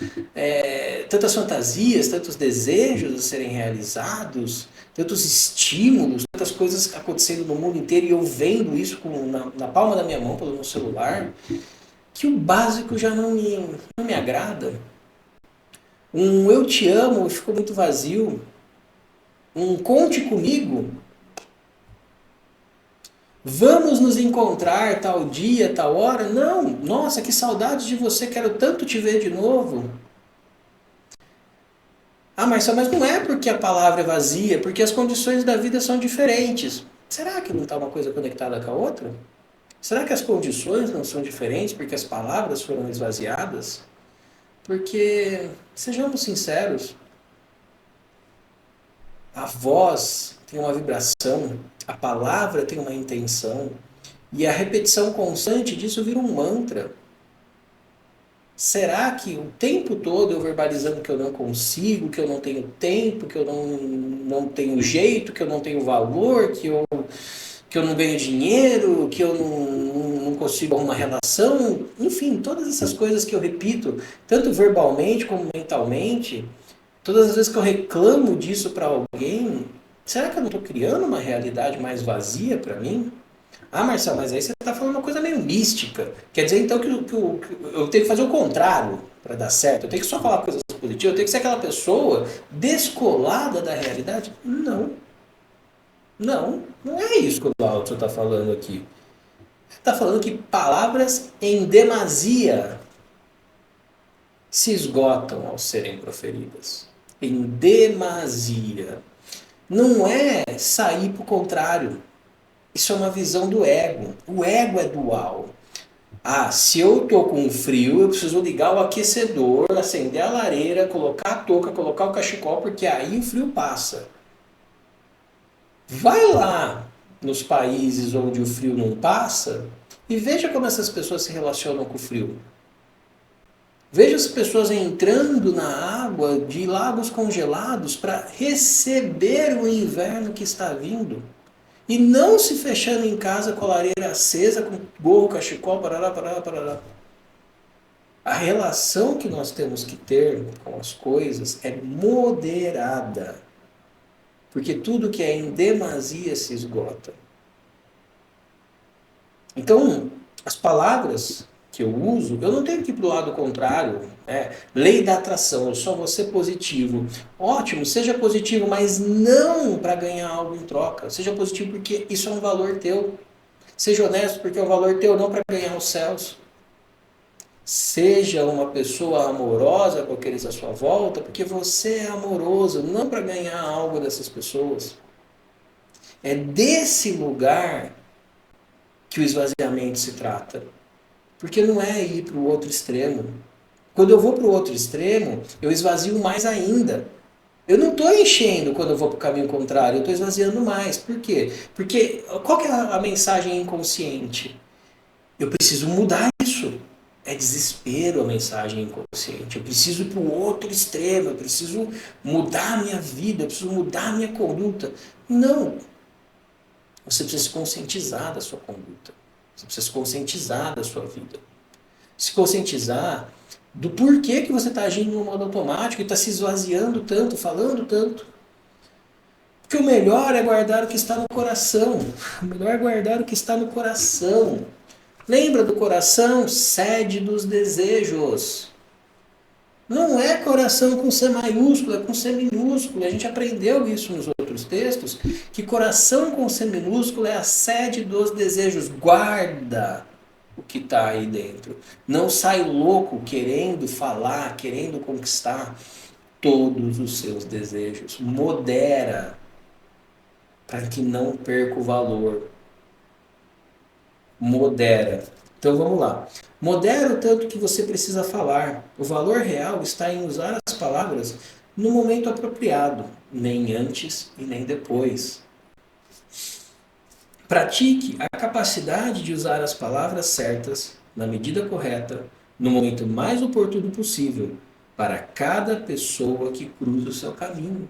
fantasias, tantos desejos a serem realizados, tantos estímulos, tantas coisas acontecendo no mundo inteiro e eu vendo isso na palma da minha mão pelo meu celular, que o básico já não me agrada. Um eu te amo ficou muito vazio. Um conte comigo. Vamos nos encontrar tal dia, tal hora. Não, nossa, que saudade de você, quero tanto te ver de novo. Ah, Marcelo, mas não é porque a palavra é vazia, porque as condições da vida são diferentes. Será que não está uma coisa conectada com a outra? Será que as condições não são diferentes porque as palavras foram esvaziadas? Porque, sejamos sinceros, a voz tem uma vibração, a palavra tem uma intenção, E a repetição constante disso vira um mantra. Será que o tempo todo eu verbalizando que eu não consigo, que eu não tenho tempo, que eu não tenho jeito, que eu não tenho valor, que eu não ganho dinheiro, que eu não consigo arrumar relação, enfim, todas essas coisas que eu repito, tanto verbalmente como mentalmente, todas as vezes que eu reclamo disso para alguém, será que eu não estou criando uma realidade mais vazia para mim? Ah, Marcelo, mas aí você está falando uma coisa meio mística. Quer dizer então que eu tenho que fazer o contrário para dar certo? Eu tenho que só falar coisas positivas? Eu tenho que ser aquela pessoa descolada da realidade? Não, não é isso que o Lao Tzu está falando aqui. Ele está falando que palavras em demasia se esgotam ao serem proferidas. Em demasia. Não é sair para o contrário. Isso é uma visão do ego. O ego é dual. Ah, se eu tô com frio, eu preciso ligar o aquecedor, acender a lareira, colocar a touca, colocar o cachecol, porque aí o frio passa. Vai lá nos países onde o frio não passa e veja como essas pessoas se relacionam com o frio. Veja as pessoas entrando na água de lagos congelados para receber o inverno que está vindo. E não se fechando em casa com a lareira acesa, com gorro, cachecol, parará, parará, parará. A relação que nós temos que ter com as coisas é moderada. Porque tudo que é em demasia se esgota. Então, as palavras que eu uso, eu não tenho que ir para o lado contrário. Lei da atração, eu só vou ser positivo. Ótimo, seja positivo, mas não para ganhar algo em troca. Seja positivo porque isso é um valor teu. Seja honesto porque é um valor teu, não para ganhar os céus. Seja uma pessoa amorosa com aqueles à sua volta, porque você é amoroso, não para ganhar algo dessas pessoas. É desse lugar que o esvaziamento se trata. Porque não é ir para o outro extremo. Quando eu vou para o outro extremo, eu esvazio mais ainda. Eu não estou enchendo quando eu vou para o caminho contrário, eu estou esvaziando mais. Por quê? Porque qual que é a mensagem inconsciente? Eu preciso mudar isso. É desespero a mensagem inconsciente. Eu preciso ir para o outro extremo, eu preciso mudar a minha vida, eu preciso mudar a minha conduta. Não. Você precisa se conscientizar da sua conduta. Você precisa se conscientizar da sua vida. Se conscientizar do porquê que você está agindo no modo automático e está se esvaziando tanto, falando tanto. Porque o melhor é guardar o que está no coração. O melhor é guardar o que está no coração. Lembra do coração? Sede dos desejos. Não é coração com C maiúsculo, é com C minúsculo. A gente aprendeu isso nos outros textos, que coração com C minúsculo é a sede dos desejos. Guarda o que está aí dentro. Não sai louco querendo falar, querendo conquistar todos os seus desejos. Modera para que não perca o valor. Modera. Então vamos lá. Modera o tanto que você precisa falar. O valor real está em usar as palavras no momento apropriado, nem antes e nem depois. Pratique a capacidade de usar as palavras certas, na medida correta, no momento mais oportuno possível, para cada pessoa que cruza o seu caminho.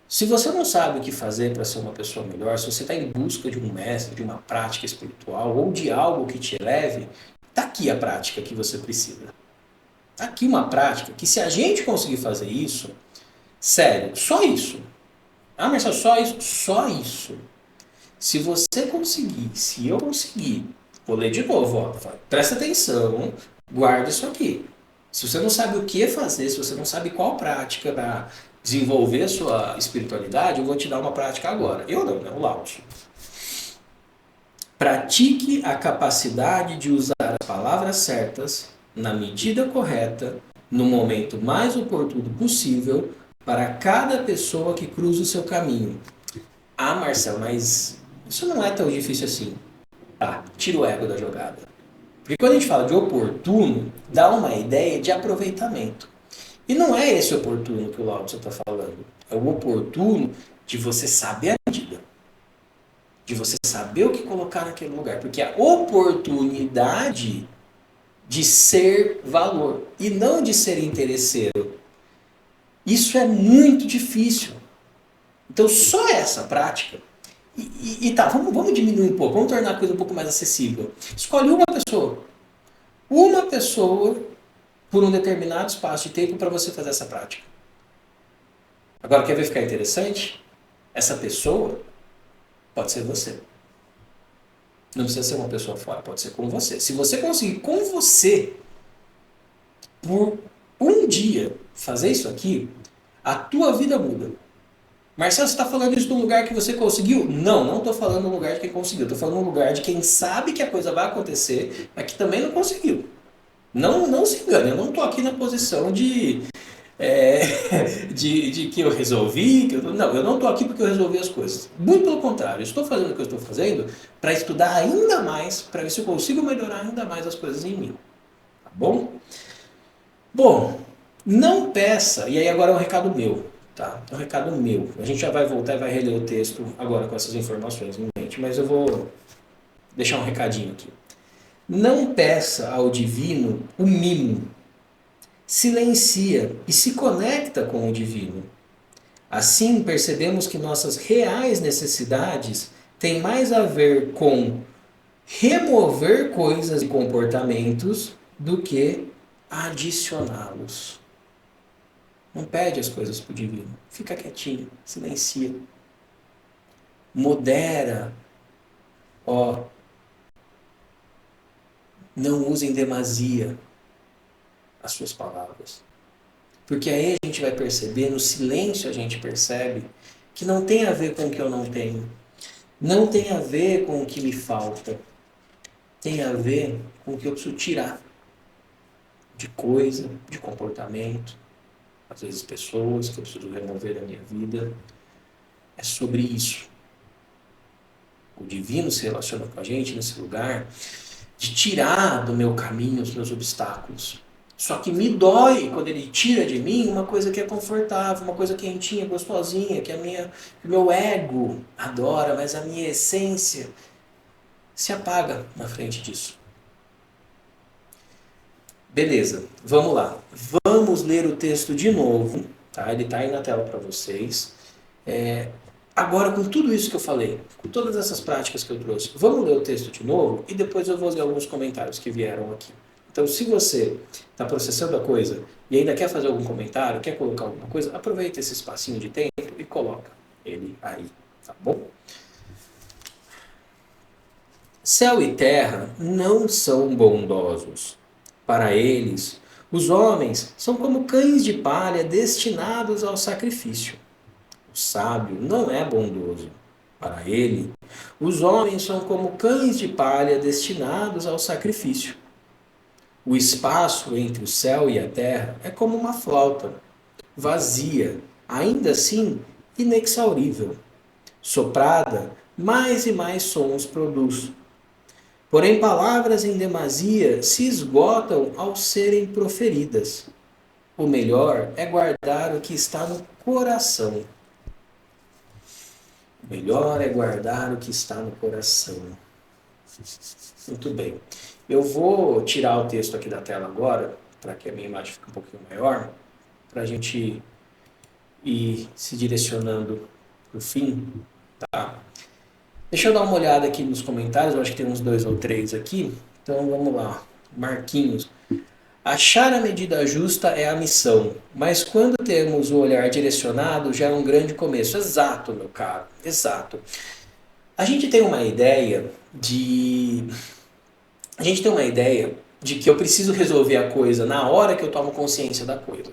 Se você não sabe o que fazer para ser uma pessoa melhor, se você está em busca de um mestre, de uma prática espiritual ou de algo que te eleve, está aqui a prática que você precisa. Está aqui uma prática que, se a gente conseguir fazer isso, sério, só isso. Ah, mas só isso? Só isso. Se você conseguir, se eu conseguir, vou ler de novo, ó, presta atenção, guarda isso aqui. Se você não sabe o que fazer, se você não sabe qual prática para desenvolver a sua espiritualidade, eu vou te dar uma prática agora. Eu não, né? O Lao Tzu. Pratique a capacidade de usar as palavras certas, na medida correta, no momento mais oportuno possível, para cada pessoa que cruza o seu caminho. Ah, Marcelo, mas isso não é tão difícil assim. Tá, tira o ego da jogada. Porque quando a gente fala de oportuno, dá uma ideia de aproveitamento. E não é esse oportuno que o Lao Tzu está falando. É o oportuno de você saber a medida. de você saber o que colocar naquele lugar, porque a oportunidade de ser valor e não de ser interesseiro. Isso é muito difícil. Então, só essa prática. E tá, vamos diminuir um pouco, vamos tornar a coisa um pouco mais acessível. Escolhe uma pessoa. Uma pessoa por um determinado espaço de tempo para você fazer essa prática. Agora, quer ver ficar interessante? Essa pessoa pode ser você. Não precisa ser uma pessoa fora, pode ser com você. Se você conseguir com você, por um dia, fazer isso aqui, a tua vida muda. Marcelo, você está falando isso num lugar que você conseguiu? Não estou falando no lugar de quem conseguiu. Estou falando no lugar de quem sabe que a coisa vai acontecer, mas que também não conseguiu. Não se engane, eu não estou aqui na posição de que eu resolvi. Não, eu não estou aqui porque eu resolvi as coisas. Muito pelo contrário, eu estou fazendo o que eu estou fazendo para estudar ainda mais, para ver se eu consigo melhorar ainda mais as coisas em mim. Tá bom? Bom, não peça, e aí agora é um recado meu, tá? É um recado meu. A gente já vai voltar e vai reler o texto agora com essas informações em mente, mas eu vou deixar um recadinho aqui. Não peça ao divino o mimo. Silencia e se conecta com o divino. Assim, percebemos que nossas reais necessidades têm mais a ver com remover coisas e comportamentos do que adicioná-los. Não pede as coisas para o divino. Fica quietinho, silencia. Modera. Não use em demasia as suas palavras. Porque aí a gente vai perceber, no silêncio a gente percebe que não tem a ver com o que eu não tenho. Não tem a ver com o que me falta. Tem a ver com o que eu preciso tirar. De coisa, de comportamento, às vezes pessoas que eu preciso remover da minha vida. É sobre isso. O divino se relaciona com a gente nesse lugar de tirar do meu caminho os meus obstáculos. Só que me dói quando ele tira de mim uma coisa que é confortável, uma coisa quentinha, gostosinha, que o meu ego adora, mas a minha essência se apaga na frente disso. Beleza, vamos lá. Vamos ler o texto de novo, tá? Ele está aí na tela para vocês. Agora, com tudo isso que eu falei, com todas essas práticas que eu trouxe, vamos ler o texto de novo e depois eu vou ler alguns comentários que vieram aqui. Então, se você está processando a coisa e ainda quer fazer algum comentário, quer colocar alguma coisa, aproveita esse espacinho de tempo e coloca ele aí, tá bom? Céu e terra não são bondosos. Para eles, os homens são como cães de palha destinados ao sacrifício. O sábio não é bondoso. Para ele, os homens são como cães de palha destinados ao sacrifício. O espaço entre o céu e a terra é como uma flauta, vazia, ainda assim inexaurível. Soprada, mais e mais sons produz. Porém, palavras em demasia se esgotam ao serem proferidas. O melhor é guardar o que está no coração. O melhor é guardar o que está no coração. Muito bem. Eu vou tirar o texto aqui da tela agora, para que a minha imagem fique um pouquinho maior, para a gente ir se direcionando para o fim, tá? Deixa eu dar uma olhada aqui nos comentários, eu acho que tem uns 2 ou 3 aqui. Então vamos lá. Marquinhos. Achar a medida justa é a missão, mas quando temos o olhar direcionado já é um grande começo. Exato, meu caro, exato. A gente tem uma ideia de que eu preciso resolver a coisa na hora que eu tomo consciência da coisa.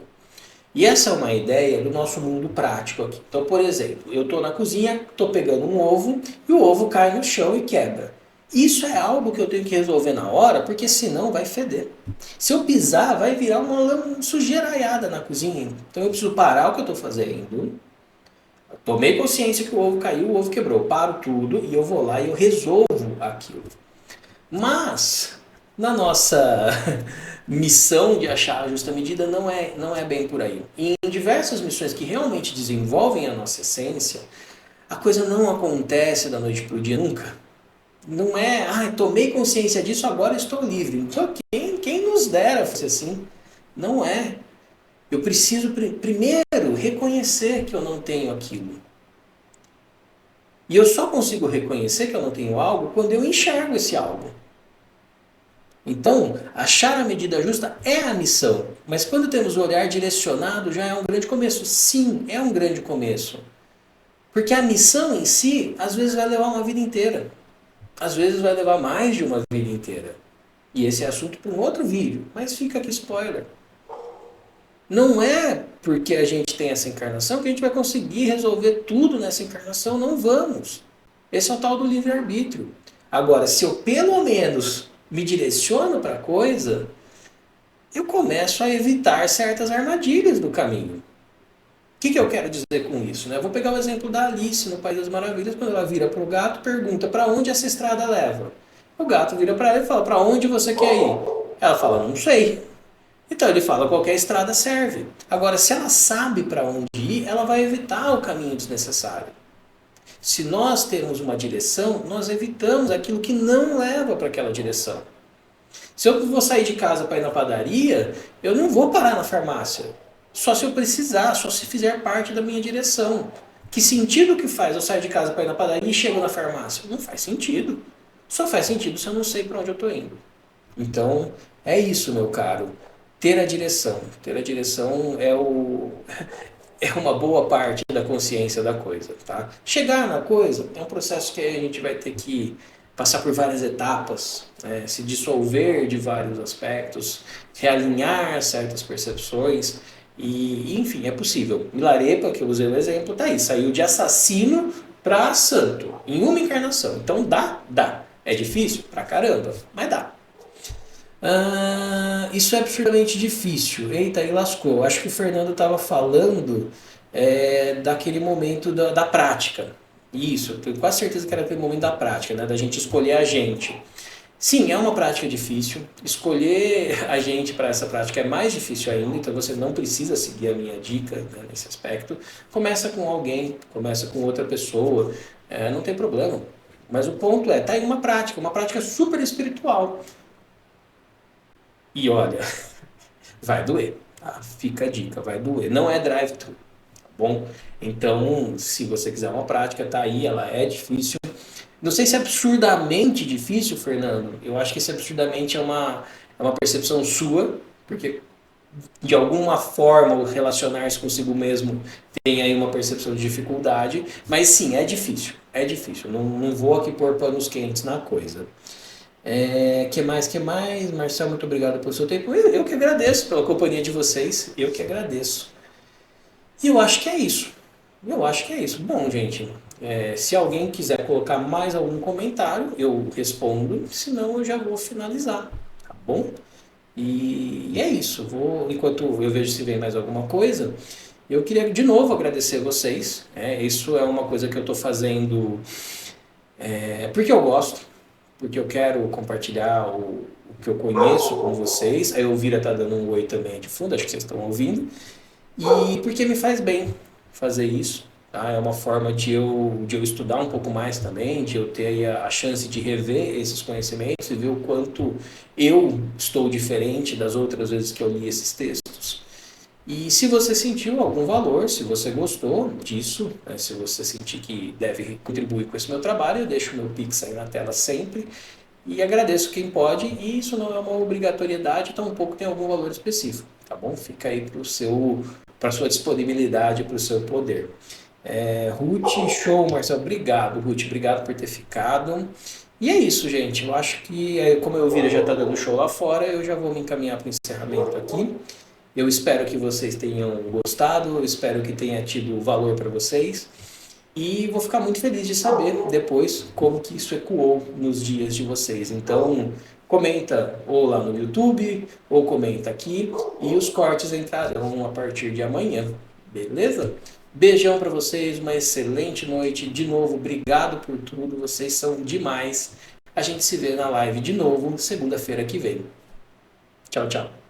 E essa é uma ideia do nosso mundo prático aqui. Então, por exemplo, eu estou na cozinha, estou pegando um ovo e o ovo cai no chão e quebra. Isso é algo que eu tenho que resolver na hora, porque senão vai feder. Se eu pisar, vai virar uma sujeiraiada na cozinha. Então eu preciso parar o que eu estou fazendo. Eu tomei consciência que o ovo caiu, o ovo quebrou. Eu paro tudo e eu vou lá e eu resolvo aquilo. Mas, na nossa missão de achar a justa medida, não é bem por aí. Em diversas missões que realmente desenvolvem a nossa essência, A coisa não acontece da noite para o dia, nunca. Não é, tomei consciência disso, agora estou livre. Então, quem nos dera fosse assim? Não é. Eu preciso primeiro reconhecer que eu não tenho aquilo. E eu só consigo reconhecer que eu não tenho algo quando eu enxergo esse algo. Então, achar a medida justa é a missão. Mas quando temos o olhar direcionado, já é um grande começo. Sim, é um grande começo. Porque a missão em si, às vezes vai levar uma vida inteira. Às vezes vai levar mais de uma vida inteira. E esse é assunto para um outro vídeo. Mas fica aqui spoiler. Não é porque a gente tem essa encarnação que a gente vai conseguir resolver tudo nessa encarnação. Não vamos. Esse é o tal do livre-arbítrio. Agora, se eu pelo menos me direciono para a coisa, eu começo a evitar certas armadilhas do caminho. O que eu quero dizer com isso? Né? Eu vou pegar o exemplo da Alice no País das Maravilhas, quando ela vira para o gato, pergunta para onde essa estrada leva. O gato vira para ela e fala, para onde você quer ir? Ela fala, não sei. Então ele fala, qualquer estrada serve. Agora, se ela sabe para onde ir, ela vai evitar o caminho desnecessário. Se nós temos uma direção, nós evitamos aquilo que não leva para aquela direção. Se eu vou sair de casa para ir na padaria, eu não vou parar na farmácia. Só se eu precisar, só se fizer parte da minha direção. Que sentido que faz eu sair de casa para ir na padaria e chego na farmácia? Não faz sentido. Só faz sentido se eu não sei para onde eu estou indo. Então, é isso, meu caro. Ter a direção. Ter a direção é uma boa parte da consciência da coisa. Tá? Chegar na coisa é um processo que a gente vai ter que passar por várias etapas, né? Se dissolver de vários aspectos, realinhar certas percepções. E, enfim, é possível. Milarepa, que eu usei o exemplo, tá aí. Saiu de assassino para santo, em uma encarnação. Então dá. É difícil? Pra caramba, mas dá. Isso é absurdamente difícil. Eita, aí lascou. Acho que o Fernando estava falando daquele momento da prática. Isso, eu tenho quase certeza que era aquele momento da prática, né? Da gente escolher a gente. Sim, é uma prática difícil. Escolher a gente para essa prática é mais difícil ainda, então você não precisa seguir a minha dica, né, nesse aspecto. Começa com alguém, começa com outra pessoa, não tem problema. Mas o ponto tá aí uma prática super espiritual. E olha, vai doer, tá? Fica a dica, vai doer. Não é drive-thru, tá bom? Então, se você quiser uma prática, tá aí, ela é difícil. Não sei se é absurdamente difícil, Fernando. Eu acho que esse absurdamente é uma percepção sua, porque de alguma forma o relacionar-se consigo mesmo tem aí uma percepção de dificuldade. Mas sim, é difícil. É difícil. Não vou aqui pôr panos quentes na coisa. Que mais? Marcel, muito obrigado pelo seu tempo. Eu que agradeço pela companhia de vocês. Eu que agradeço. E eu acho que é isso. Bom, gente, se alguém quiser colocar mais algum comentário, eu respondo. Senão eu já vou finalizar, tá bom? E é isso. Enquanto eu vejo se vem mais alguma coisa, eu queria de novo agradecer vocês. Isso é uma coisa que eu estou fazendo porque eu gosto, porque eu quero compartilhar o que eu conheço com vocês. A Elvira está dando um oi também de fundo, acho que vocês estão ouvindo. E porque me faz bem fazer isso. Tá? É uma forma de eu estudar um pouco mais também, de eu ter aí a chance de rever esses conhecimentos e ver o quanto eu estou diferente das outras vezes que eu li esses textos. E se você sentiu algum valor, se você gostou disso, né, se você sentir que deve contribuir com esse meu trabalho, eu deixo o meu Pix aí na tela sempre e agradeço quem pode, e isso não é uma obrigatoriedade, tampouco tem algum valor específico, tá bom? Fica aí para a sua disponibilidade, para o seu poder. Ruth, show, Marcelo, obrigado, Ruth, obrigado por ter ficado. E é isso, gente, eu acho que, como eu vi, já está dando show lá fora, eu já vou me encaminhar para o encerramento aqui. Eu espero que vocês tenham gostado, eu espero que tenha tido valor para vocês. E vou ficar muito feliz de saber depois como que isso ecoou nos dias de vocês. Então, comenta ou lá no YouTube, ou comenta aqui, e os cortes entrarão a partir de amanhã, beleza? Beijão para vocês, uma excelente noite. De novo, obrigado por tudo, vocês são demais. A gente se vê na live de novo segunda-feira que vem. Tchau, tchau.